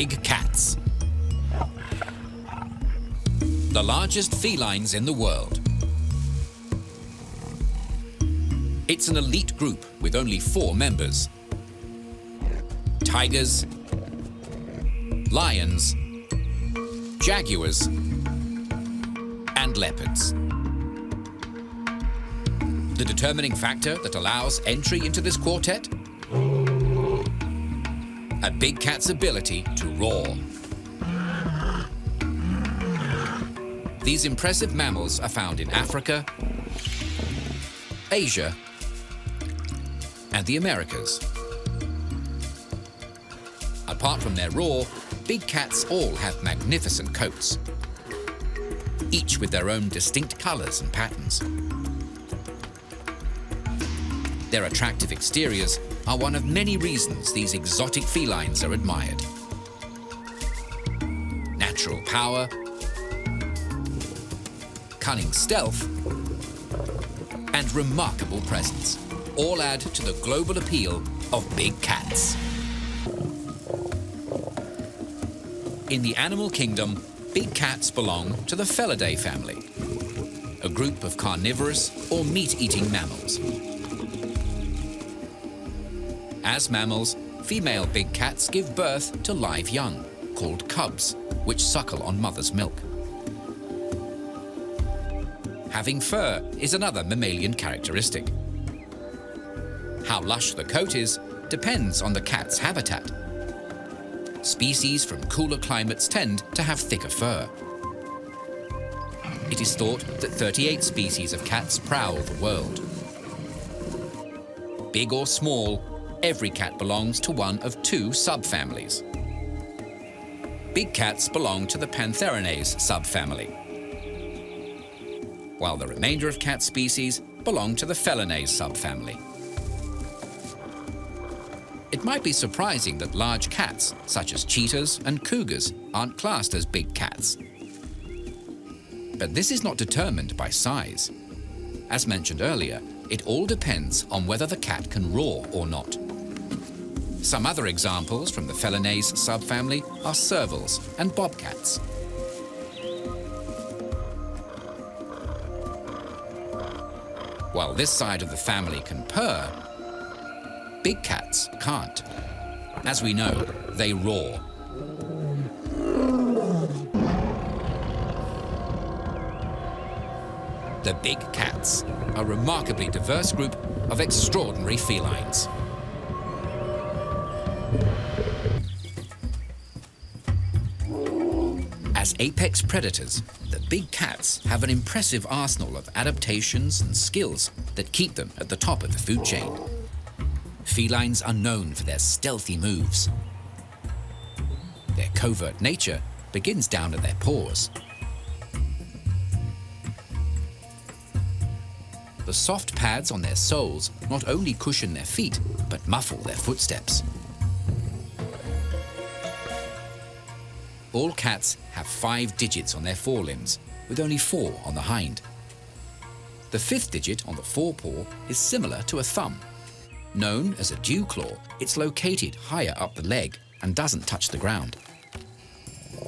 big cats. The largest felines in the world. It's an elite group with only 4 members: tigers, lions, jaguars, and leopards. The determining factor that allows entry into this quartet? A big cat's ability to roar. These impressive mammals are found in Africa, Asia, and the Americas. Apart from their roar, big cats all have magnificent coats, each with their own distinct colors and patterns. Their attractive exteriors are one of many reasons these exotic felines are admired. Natural power, cunning stealth, and remarkable presence all add to the global appeal of big cats. In the animal kingdom, big cats belong to the Felidae family, a group of carnivorous or meat-eating mammals. As mammals, female big cats give birth to live young, called cubs, which suckle on mother's milk. Having fur is another mammalian characteristic. How lush the coat is depends on the cat's habitat. Species from cooler climates tend to have thicker fur. It is thought that 38 species of cats prowl the world. Big or small, every cat belongs to one of 2 subfamilies. Big cats belong to the Pantherinae subfamily, while the remainder of cat species belong to the Feline subfamily. It might be surprising that large cats, such as cheetahs and cougars, aren't classed as big cats. But this is not determined by size. As mentioned earlier, it all depends on whether the cat can roar or not. Some other examples from the Feline subfamily are servals and bobcats. While this side of the family can purr, big cats can't. As we know, they roar. The big cats, a remarkably diverse group of extraordinary felines. As apex predators, the big cats have an impressive arsenal of adaptations and skills that keep them at the top of the food chain. Felines are known for their stealthy moves. Their covert nature begins down at their paws. The soft pads on their soles not only cushion their feet, but muffle their footsteps. All cats have 5 digits on their forelimbs, with only 4 on the hind. The 5th digit on the forepaw is similar to a thumb. Known as a dew claw, it's located higher up the leg and doesn't touch the ground.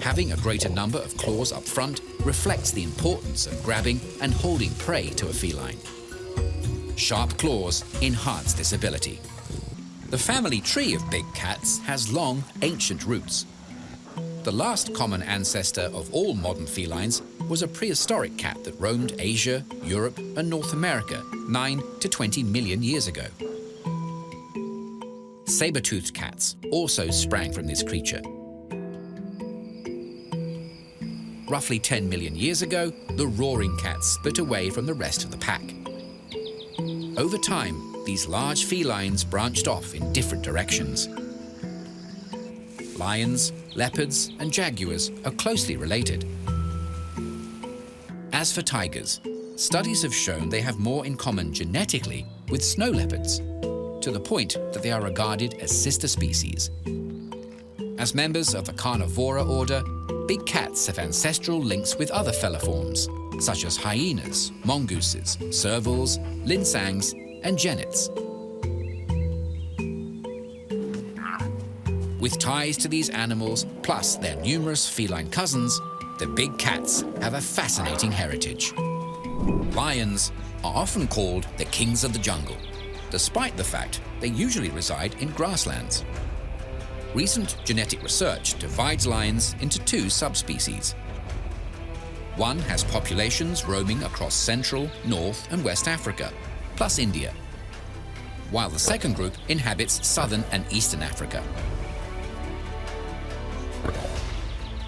Having a greater number of claws up front reflects the importance of grabbing and holding prey to a feline. Sharp claws enhance this ability. The family tree of big cats has long, ancient roots. The last common ancestor of all modern felines was a prehistoric cat that roamed Asia, Europe, and North America 9 to 20 million years ago. Saber-toothed cats also sprang from this creature. Roughly 10 million years ago, the roaring cats split away from the rest of the pack. Over time, these large felines branched off in different directions. Lions, leopards, and jaguars are closely related. As for tigers, studies have shown they have more in common genetically with snow leopards, to the point that they are regarded as sister species. As members of the carnivora order, big cats have ancestral links with other feliforms, such as hyenas, mongooses, servals, linsangs, and genets. With ties to these animals, plus their numerous feline cousins, the big cats have a fascinating heritage. Lions are often called the kings of the jungle, despite the fact they usually reside in grasslands. Recent genetic research divides lions into two subspecies. One has populations roaming across Central, North, and West Africa, plus India, while the second group inhabits Southern and Eastern Africa.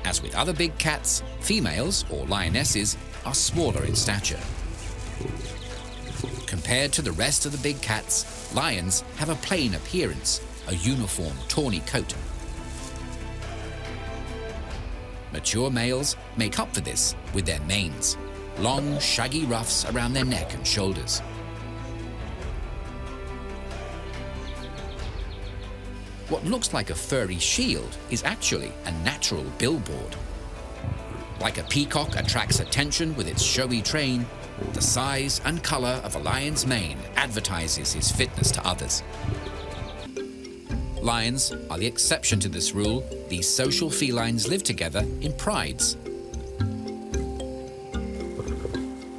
As with other big cats, females, or lionesses, are smaller in stature. Compared to the rest of the big cats, lions have a plain appearance, a uniform, tawny coat. Mature males make up for this with their manes, long, shaggy ruffs around their neck and shoulders. What looks like a furry shield is actually a natural billboard. Like a peacock attracts attention with its showy train, the size and color of a lion's mane advertises his fitness to others. Lions are the exception to this rule. These social felines live together in prides.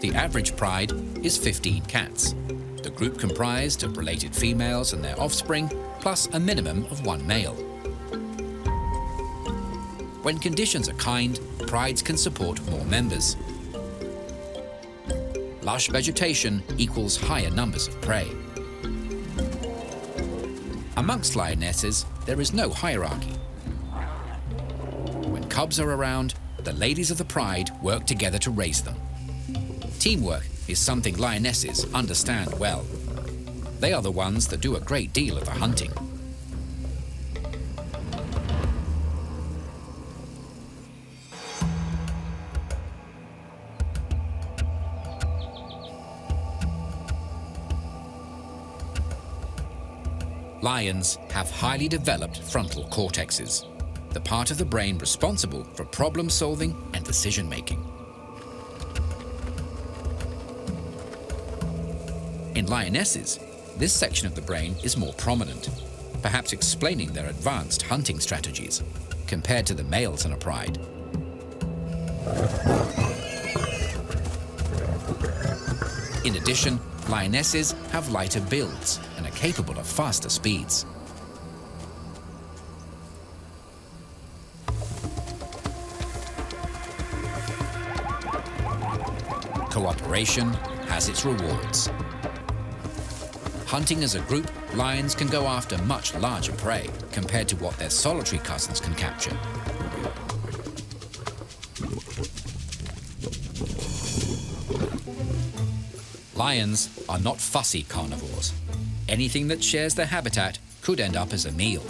The average pride is 15 cats, the group comprised of related females and their offspring, plus a minimum of one male. When conditions are kind, prides can support more members. Lush vegetation equals higher numbers of prey. Amongst lionesses, there is no hierarchy. When cubs are around, the ladies of the pride work together to raise them. Teamwork is something lionesses understand well. They are the ones that do a great deal of the hunting. Lions have highly developed frontal cortexes, the part of the brain responsible for problem solving and decision making. In lionesses, this section of the brain is more prominent, perhaps explaining their advanced hunting strategies compared to the males in a pride. In addition, lionesses have lighter builds and are capable of faster speeds. Cooperation has its rewards. Hunting as a group, lions can go after much larger prey compared to what their solitary cousins can capture. Lions are not fussy carnivores. Anything that shares their habitat could end up as a meal.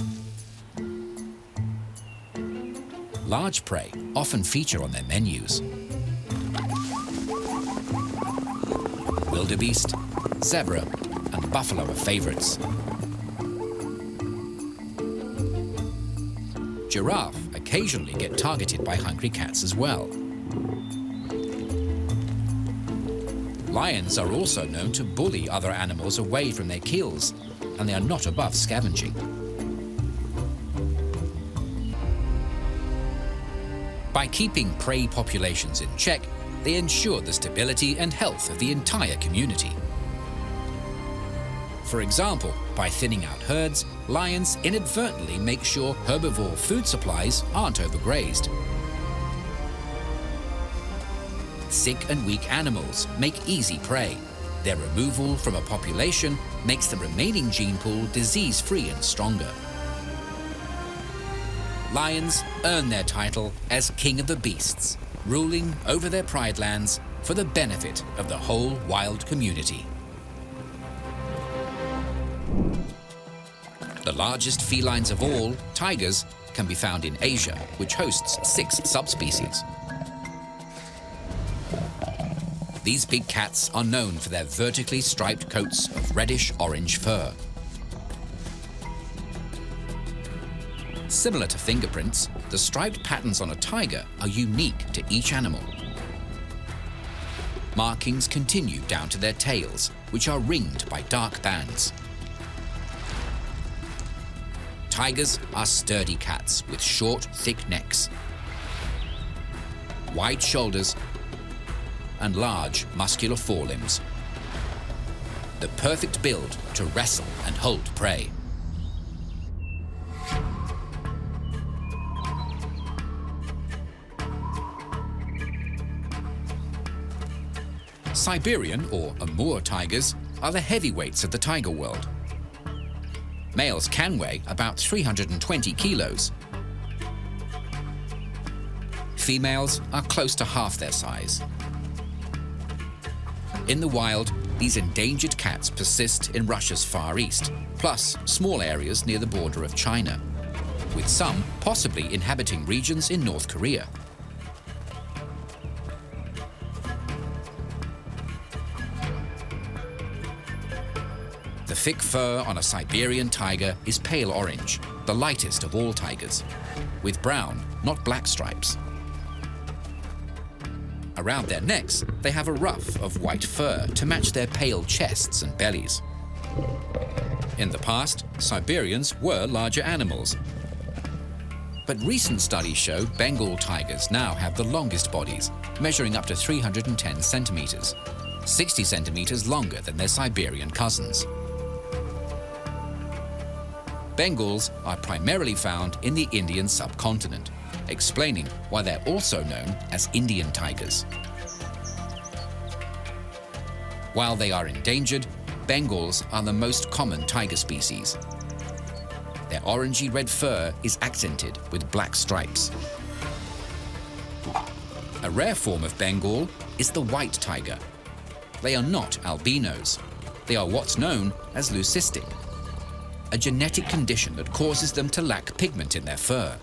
Large prey often feature on their menus. Wildebeest, zebra, and buffalo are favorites. Giraffe occasionally get targeted by hungry cats as well. Lions are also known to bully other animals away from their kills, and they are not above scavenging. By keeping prey populations in check, they ensure the stability and health of the entire community. For example, by thinning out herds, lions inadvertently make sure herbivore food supplies aren't overgrazed. Sick and weak animals make easy prey. Their removal from a population makes the remaining gene pool disease-free and stronger. Lions earn their title as king of the beasts, ruling over their pride lands for the benefit of the whole wild community. The largest felines of all, tigers, can be found in Asia, which hosts 6 subspecies. These big cats are known for their vertically striped coats of reddish-orange fur. Similar to fingerprints, the striped patterns on a tiger are unique to each animal. Markings continue down to their tails, which are ringed by dark bands. Tigers are sturdy cats with short, thick necks, wide shoulders, and large, muscular forelimbs. The perfect build to wrestle and hold prey. Siberian or Amur tigers are the heavyweights of the tiger world. Males can weigh about 320 kilos. Females are close to half their size. In the wild, these endangered cats persist in Russia's Far East, plus small areas near the border of China, with some possibly inhabiting regions in North Korea. The thick fur on a Siberian tiger is pale orange, the lightest of all tigers, with brown, not black stripes. Around their necks, they have a ruff of white fur to match their pale chests and bellies. In the past, Siberians were larger animals. But recent studies show Bengal tigers now have the longest bodies, measuring up to 310 centimeters, 60 centimeters longer than their Siberian cousins. Bengals are primarily found in the Indian subcontinent, explaining why they're also known as Indian tigers. While they are endangered, Bengals are the most common tiger species. Their orangey red fur is accented with black stripes. A rare form of Bengal is the white tiger. They are not albinos. They are what's known as leucistic, a genetic condition that causes them to lack pigment in their fur.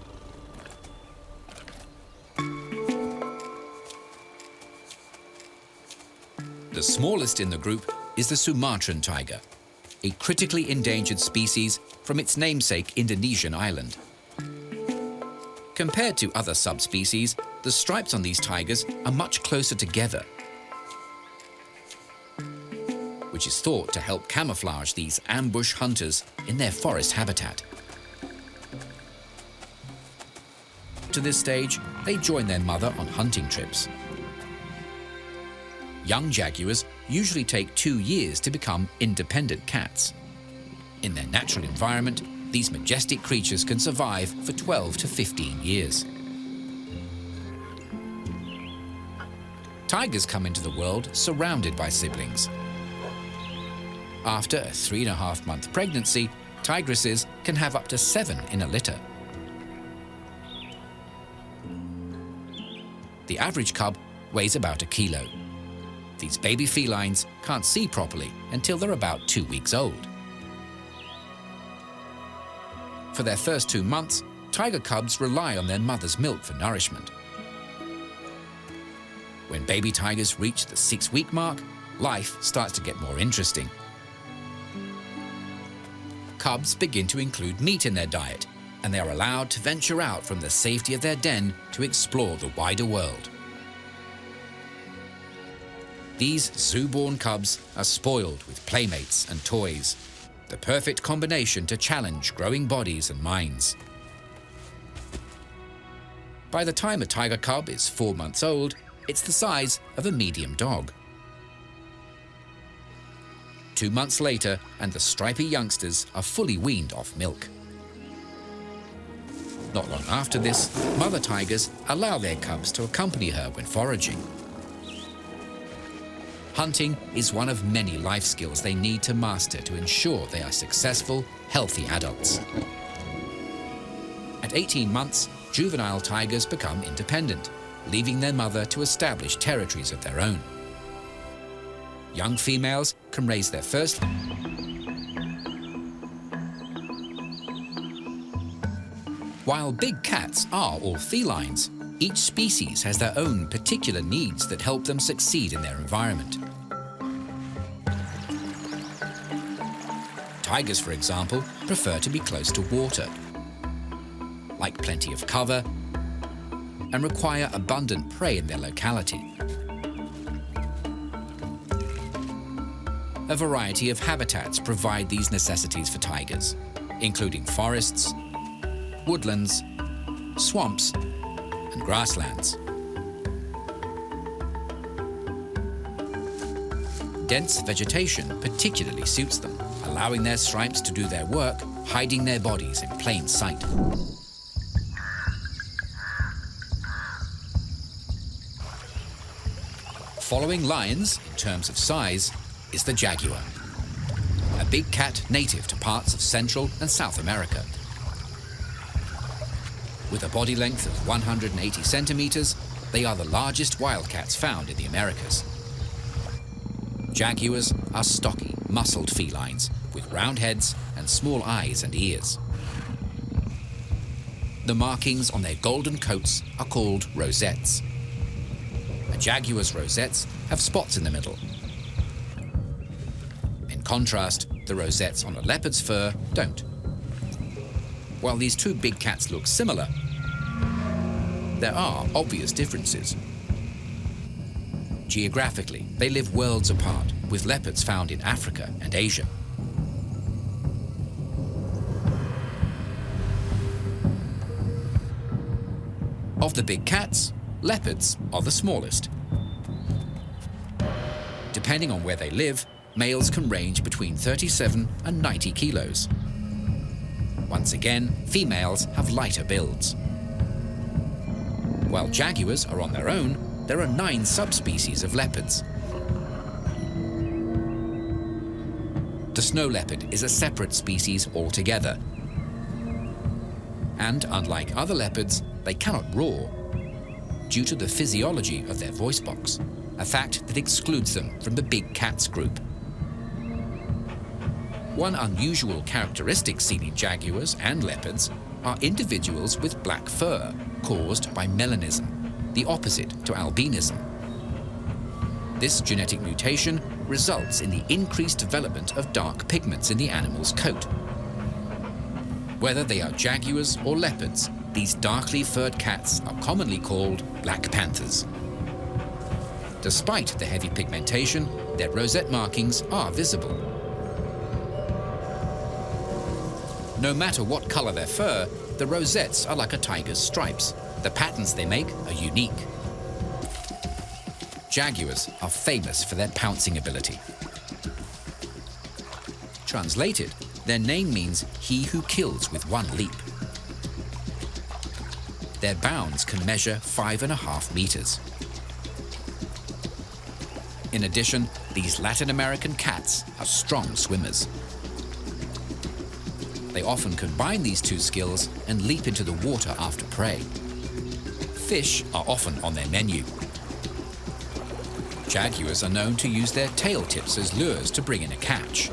The smallest in the group is the Sumatran tiger, a critically endangered species from its namesake Indonesian island. Compared to other subspecies, the stripes on these tigers are much closer together, which is thought to help camouflage these ambush hunters in their forest habitat. To this stage, they join their mother on hunting trips. Young jaguars usually take 2 years to become independent cats. In their natural environment, these majestic creatures can survive for 12 to 15 years. Tigers come into the world surrounded by siblings. After a 3.5-month pregnancy, tigresses can have up to 7 in a litter. The average cub weighs about 1 kilo. These baby felines can't see properly until they're about 2 weeks old. For their first 2 months, tiger cubs rely on their mother's milk for nourishment. When baby tigers reach the 6-week mark, life starts to get more interesting. Cubs begin to include meat in their diet, and they are allowed to venture out from the safety of their den to explore the wider world. These zoo-born cubs are spoiled with playmates and toys, the perfect combination to challenge growing bodies and minds. By the time a tiger cub is 4 months old, it's the size of a medium dog. 2 months later, and the stripy youngsters are fully weaned off milk. Not long after this, mother tigers allow their cubs to accompany her when foraging. Hunting is one of many life skills they need to master to ensure they are successful, healthy adults. At 18 months, juvenile tigers become independent, leaving their mother to establish territories of their own. Young females can raise their first. While big cats are all felines, each species has their own particular needs that help them succeed in their environment. Tigers, for example, prefer to be close to water, like plenty of cover, and require abundant prey in their locality. A variety of habitats provide these necessities for tigers, including forests, woodlands, swamps, and grasslands. Dense vegetation particularly suits them, allowing their stripes to do their work, hiding their bodies in plain sight. Following lions in terms of size is the jaguar, a big cat native to parts of Central and South America. With a body length of 180 centimeters, they are the largest wildcats found in the Americas. Jaguars are stocky, muscled felines with round heads and small eyes and ears. The markings on their golden coats are called rosettes. A jaguar's rosettes have spots in the middle. In contrast, the rosettes on a leopard's fur don't. While these two big cats look similar, there are obvious differences. Geographically, they live worlds apart, with leopards found in Africa and Asia. Of the big cats, leopards are the smallest. Depending on where they live, males can range between 37 and 90 kilos. Once again, females have lighter builds. While jaguars are on their own, there are 9 subspecies of leopards. The snow leopard is a separate species altogether. And unlike other leopards, they cannot roar due to the physiology of their voice box, a fact that excludes them from the big cats group. One unusual characteristic seen in jaguars and leopards are individuals with black fur caused by melanism, the opposite to albinism. This genetic mutation results in the increased development of dark pigments in the animal's coat. Whether they are jaguars or leopards, these darkly furred cats are commonly called black panthers. Despite the heavy pigmentation, their rosette markings are visible. No matter what color their fur, the rosettes are like a tiger's stripes. The patterns they make are unique. Jaguars are famous for their pouncing ability. Translated, their name means he who kills with one leap. Their bounds can measure 5.5 meters. In addition, these Latin American cats are strong swimmers. They often combine these two skills and leap into the water after prey. Fish are often on their menu. Jaguars are known to use their tail tips as lures to bring in a catch.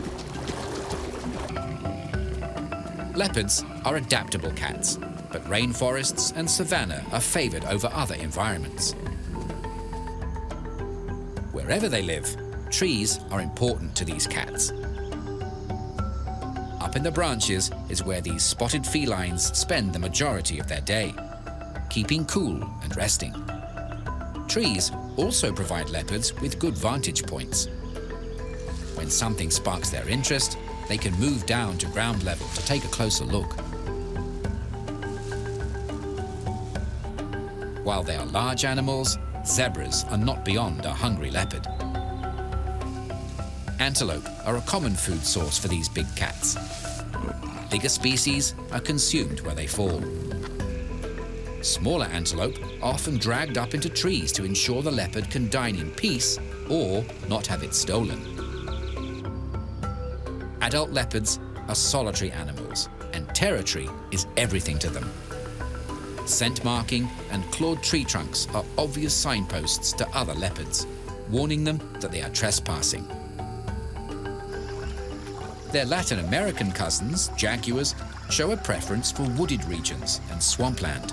Leopards are adaptable cats, but rainforests and savanna are favored over other environments. Wherever they live, trees are important to these cats. Up in the branches is where these spotted felines spend the majority of their day, keeping cool and resting. Trees also provide leopards with good vantage points. When something sparks their interest, they can move down to ground level to take a closer look. While they are large animals, zebras are not beyond a hungry leopard. Antelope are a common food source for these big cats. Bigger species are consumed where they fall. Smaller antelope are often dragged up into trees to ensure the leopard can dine in peace or not have it stolen. Adult leopards are solitary animals, and territory is everything to them. Scent marking and clawed tree trunks are obvious signposts to other leopards, warning them that they are trespassing. Their Latin American cousins, jaguars, show a preference for wooded regions and swampland.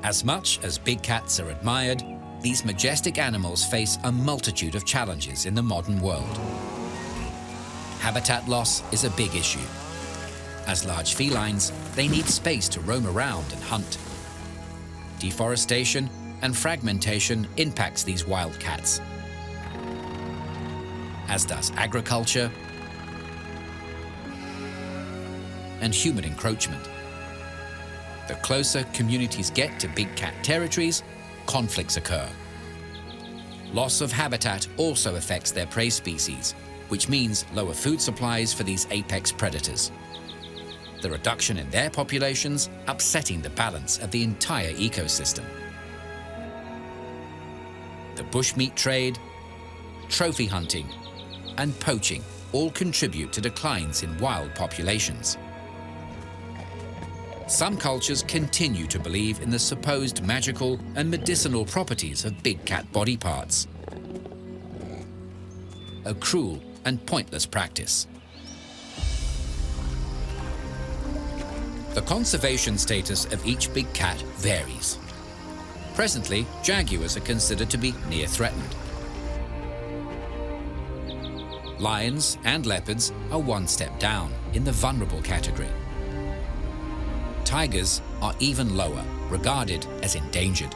As much as big cats are admired, these majestic animals face a multitude of challenges in the modern world. Habitat loss is a big issue. As large felines, they need space to roam around and hunt. Deforestation and fragmentation impacts these wild cats, as does agriculture and human encroachment. The closer communities get to big cat territories, conflicts occur. Loss of habitat also affects their prey species, which means lower food supplies for these apex predators. The reduction in their populations upsetting the balance of the entire ecosystem. The bushmeat trade, trophy hunting, and poaching all contribute to declines in wild populations. Some cultures continue to believe in the supposed magical and medicinal properties of big cat body parts. A cruel and pointless practice. The conservation status of each big cat varies. Presently, jaguars are considered to be near threatened. Lions and leopards are one step down in the vulnerable category. Tigers are even lower, regarded as endangered.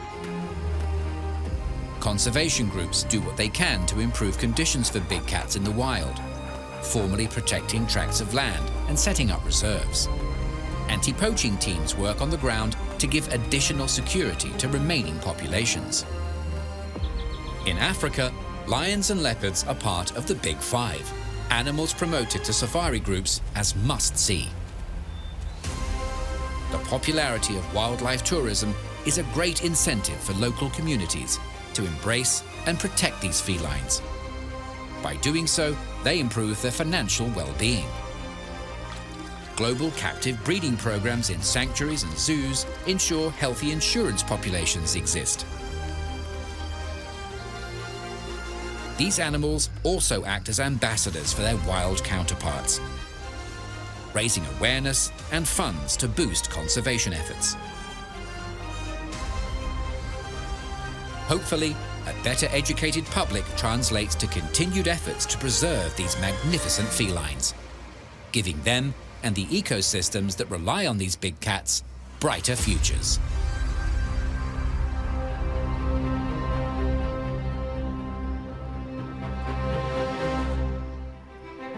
Conservation groups do what they can to improve conditions for big cats in the wild, formally protecting tracts of land and setting up reserves. Anti-poaching teams work on the ground to give additional security to remaining populations. In Africa, lions and leopards are part of the Big Five, animals promoted to safari groups as must-see. The popularity of wildlife tourism is a great incentive for local communities to embrace and protect these felines. By doing so, they improve their financial well-being. Global captive breeding programs in sanctuaries and zoos ensure healthy insurance populations exist. These animals also act as ambassadors for their wild counterparts, raising awareness and funds to boost conservation efforts. Hopefully, a better educated public translates to continued efforts to preserve these magnificent felines, giving them and the ecosystems that rely on these big cats brighter futures.